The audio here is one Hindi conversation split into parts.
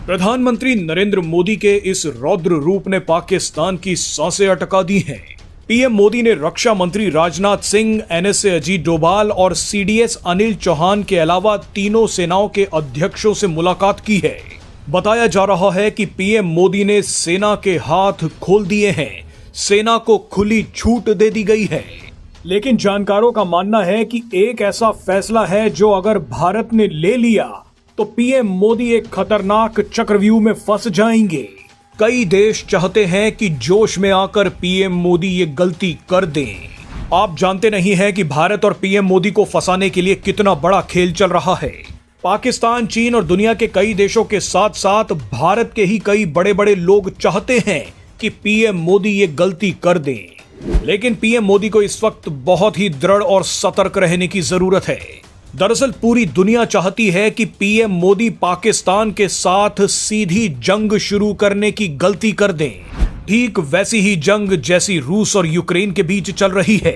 प्रधानमंत्री नरेंद्र मोदी के इस रौद्र रूप ने पाकिस्तान की सांसें अटका दी हैं। पीएम मोदी ने रक्षा मंत्री राजनाथ सिंह, एनएसए अजीत डोभाल और सीडीएस अनिल चौहान के अलावा तीनों सेनाओं के अध्यक्षों से मुलाकात की है। बताया जा रहा है कि पीएम मोदी ने सेना के हाथ खोल दिए हैं, सेना को खुली छूट दे दी गई है। लेकिन जानकारों का मानना है कि एक ऐसा फैसला है जो अगर भारत ने ले लिया तो पीएम मोदी एक खतरनाक चक्रव्यूह में फंस जाएंगे। कई देश चाहते हैं कि जोश में आकर पीएम मोदी ये गलती कर दें। आप जानते नहीं हैं कि भारत और पीएम मोदी को फंसाने के लिए कितना बड़ा खेल चल रहा है। पाकिस्तान, चीन और दुनिया के कई देशों के साथ साथ भारत के ही कई बड़े बड़े लोग चाहते हैं कि पीएम मोदी ये गलती कर दें। लेकिन पीएम मोदी को इस वक्त बहुत ही दृढ़ और सतर्क रहने की जरूरत है। दरअसल पूरी दुनिया चाहती है कि पीएम मोदी पाकिस्तान के साथ सीधी जंग शुरू करने की गलती कर दें। ठीक वैसी ही जंग जैसी रूस और यूक्रेन के बीच चल रही है।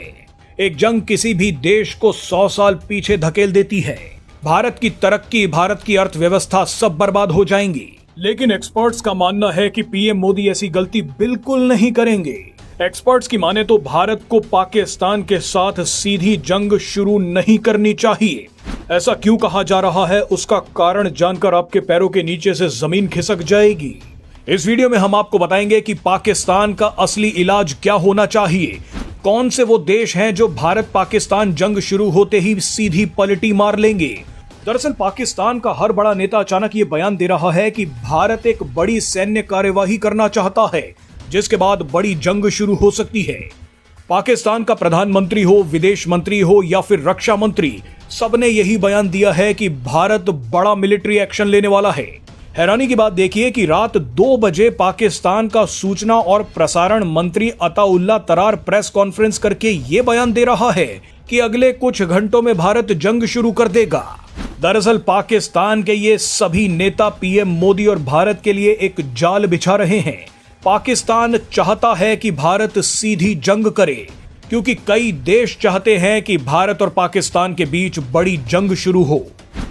एक जंग किसी भी देश को 100 साल पीछे धकेल देती है। भारत की तरक्की, भारत की अर्थव्यवस्था सब बर्बाद हो जाएंगी। लेकिन एक्सपर्ट्स का मानना है कि पीएम मोदी ऐसी गलती बिल्कुल नहीं करेंगे। एक्सपर्ट्स की माने तो भारत को पाकिस्तान के साथ सीधी जंग शुरू नहीं करनी चाहिए। ऐसा क्यों कहा जा रहा है, उसका कारण जानकर आपके पैरों के नीचे से जमीन खिसक जाएगी। इस वीडियो में हम आपको बताएंगे कि पाकिस्तान का असली इलाज क्या होना चाहिए, कौन से वो देश हैं जो भारत पाकिस्तान जंग शुरू होते ही सीधी पलटी मार लेंगे। दरअसल पाकिस्तान का हर बड़ा नेता अचानक ये बयान दे रहा है कि भारत एक बड़ी सैन्य कार्यवाही करना चाहता है, जिसके बाद बड़ी जंग शुरू हो सकती है। पाकिस्तान का प्रधानमंत्री हो, विदेश मंत्री हो या फिर रक्षा मंत्री, सबने यही बयान दिया है कि भारत बड़ा मिलिट्री एक्शन लेने वाला है। हैरानी की बात देखिए कि रात 2 बजे पाकिस्तान का सूचना और प्रसारण मंत्री अताउल्लाह तरार प्रेस कॉन्फ्रेंस करके ये बयान दे रहा है कि अगले कुछ घंटों में भारत जंग शुरू कर देगा। दरअसल पाकिस्तान के ये सभी नेता पीएम मोदी और भारत के लिए एक जाल बिछा रहे हैं। पाकिस्तान चाहता है कि भारत सीधी जंग करे, क्योंकि कई देश चाहते हैं कि भारत और पाकिस्तान के बीच बड़ी जंग शुरू हो।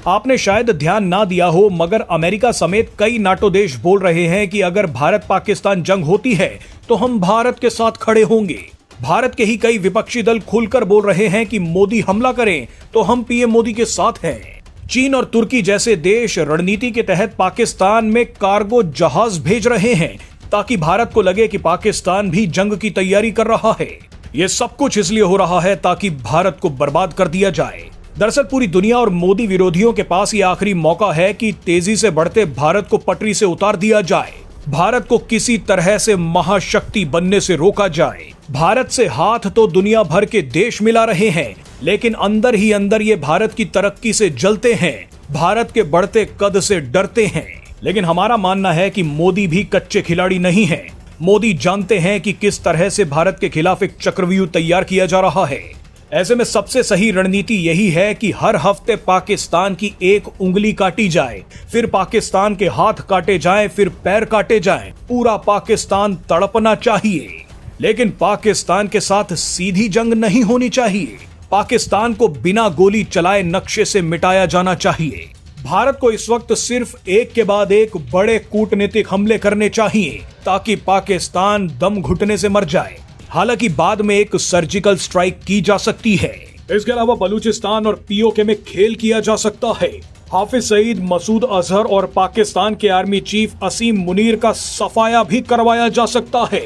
आपने शायद ध्यान ना दिया हो, मगर अमेरिका समेत कई नाटो देश बोल रहे हैं कि अगर भारत पाकिस्तान जंग होती है तो हम भारत के साथ खड़े होंगे। भारत के ही कई विपक्षी दल खुलकर बोल रहे हैं कि मोदी हमला करें तो हम पीएम मोदी के साथ हैं। चीन और तुर्की जैसे देश रणनीति के तहत पाकिस्तान में कार्गो जहाज भेज रहे हैं ताकि भारत को लगे कि पाकिस्तान भी जंग की तैयारी कर रहा है। यह सब कुछ इसलिए हो रहा है ताकि भारत को बर्बाद कर दिया जाए। दरअसल पूरी दुनिया और मोदी विरोधियों के पास ये आखिरी मौका है कि तेजी से बढ़ते भारत को पटरी से उतार दिया जाए, भारत को किसी तरह से महाशक्ति बनने से रोका जाए। भारत से हाथ तो दुनिया भर के देश मिला रहे हैं, लेकिन अंदर ही अंदर ये भारत की तरक्की से जलते हैं, भारत के बढ़ते कद से डरते हैं। लेकिन हमारा मानना है कि मोदी भी कच्चे खिलाड़ी नहीं हैं। मोदी जानते हैं कि किस तरह से भारत के खिलाफ एक चक्रव्यूह तैयार किया जा रहा है। ऐसे में सबसे सही रणनीति यही है कि हर हफ्ते पाकिस्तान की एक उंगली काटी जाए, फिर पाकिस्तान के हाथ काटे जाएं, फिर पैर काटे जाएं। पूरा पाकिस्तान तड़पना चाहिए। लेकिन पाकिस्तान के साथ सीधी जंग नहीं होनी चाहिए। पाकिस्तान को बिना गोली चलाए नक्शे से मिटाया जाना चाहिए। भारत को इस वक्त सिर्फ एक के बाद एक बड़े कूटनीतिक हमले करने चाहिए ताकि पाकिस्तान दम घुटने से मर जाए। हालांकि बाद में एक सर्जिकल स्ट्राइक की जा सकती है। इसके अलावा बलूचिस्तान और पीओके में खेल किया जा सकता है। हाफिज सईद, मसूद अजहर और पाकिस्तान के आर्मी चीफ असीम मुनीर का सफाया भी करवाया जा सकता है।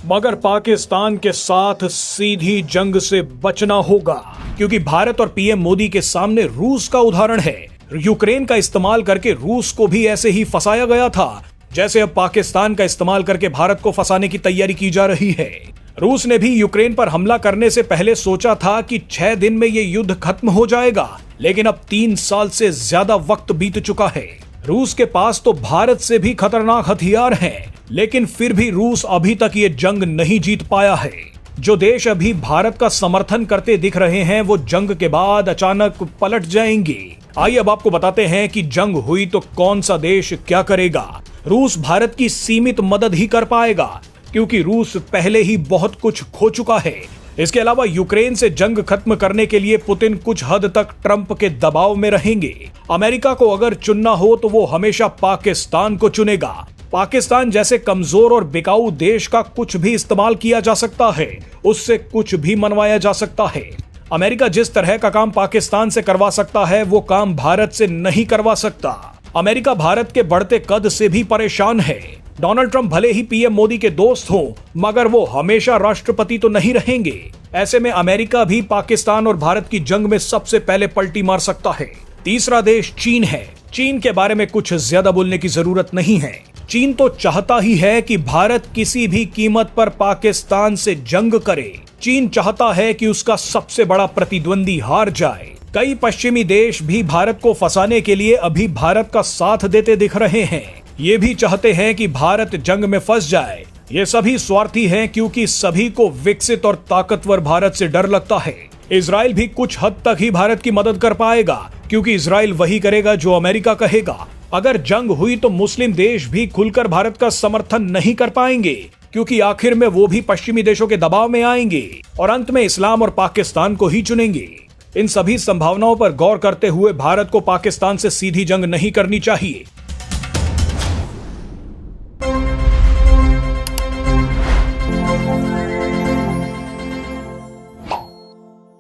मगर पाकिस्तान के साथ सीधी जंग से बचना होगा, क्योंकि भारत और पीएम मोदी के सामने रूस का उदाहरण है। यूक्रेन का इस्तेमाल करके रूस को भी ऐसे ही फंसाया गया था, जैसे अब पाकिस्तान का इस्तेमाल करके भारत को फंसाने की तैयारी की जा रही है। रूस ने भी यूक्रेन पर हमला करने से पहले सोचा था कि 6 दिन में ये युद्ध खत्म हो जाएगा, लेकिन अब 3 साल से ज्यादा वक्त बीत चुका है। रूस के पास तो भारत से भी खतरनाक हथियार हैं, लेकिन फिर भी रूस अभी तक ये जंग नहीं जीत पाया है। जो देश अभी भारत का समर्थन करते दिख रहे हैं, वो जंग के बाद अचानक पलट जाएंगे। आइए अब आपको बताते हैं कि जंग हुई तो कौन सा देश क्या करेगा। रूस भारत की सीमित मदद ही कर पाएगा, क्योंकि रूस पहले ही बहुत कुछ खो चुका है। इसके अलावा यूक्रेन से जंग खत्म करने के लिए पुतिन कुछ हद तक ट्रंप के दबाव में रहेंगे। अमेरिका को अगर चुनना हो तो वो हमेशा पाकिस्तान को चुनेगा। पाकिस्तान जैसे कमजोर और बिकाऊ देश का कुछ भी इस्तेमाल किया जा सकता है, उससे कुछ भी मनवाया जा सकता है। अमेरिका जिस तरह का काम पाकिस्तान से करवा सकता है वो काम भारत से नहीं करवा सकता। अमेरिका भारत के बढ़ते कद से भी परेशान है। डोनाल्ड ट्रंप भले ही पीएम मोदी के दोस्त हों, मगर वो हमेशा राष्ट्रपति तो नहीं रहेंगे। ऐसे में अमेरिका भी पाकिस्तान और भारत की जंग में सबसे पहले पलटी मार सकता है। तीसरा देश चीन है। चीन के बारे में कुछ ज्यादा बोलने की जरूरत नहीं है। चीन तो चाहता ही है कि भारत किसी भी कीमत पर पाकिस्तान से जंग करे। चीन चाहता है कि उसका सबसे बड़ा प्रतिद्वंदी हार जाए। कई पश्चिमी देश भी भारत को फंसाने के लिए अभी भारत का साथ देते दिख रहे हैं। ये भी चाहते हैं कि भारत जंग में फंस जाए। ये सभी स्वार्थी हैं क्योंकि सभी को विकसित और ताकतवर भारत से डर लगता है। इजराइल भी कुछ हद तक ही भारत की मदद कर पाएगा क्योंकि इजराइल वही करेगा जो अमेरिका कहेगा। अगर जंग हुई तो मुस्लिम देश भी खुलकर भारत का समर्थन नहीं कर पाएंगे क्योंकि आखिर में वो भी पश्चिमी देशों के दबाव में आएंगे और अंत में इस्लाम और पाकिस्तान को ही चुनेंगे। इन सभी संभावनाओं पर गौर करते हुए भारत को पाकिस्तान से सीधी जंग नहीं करनी चाहिए।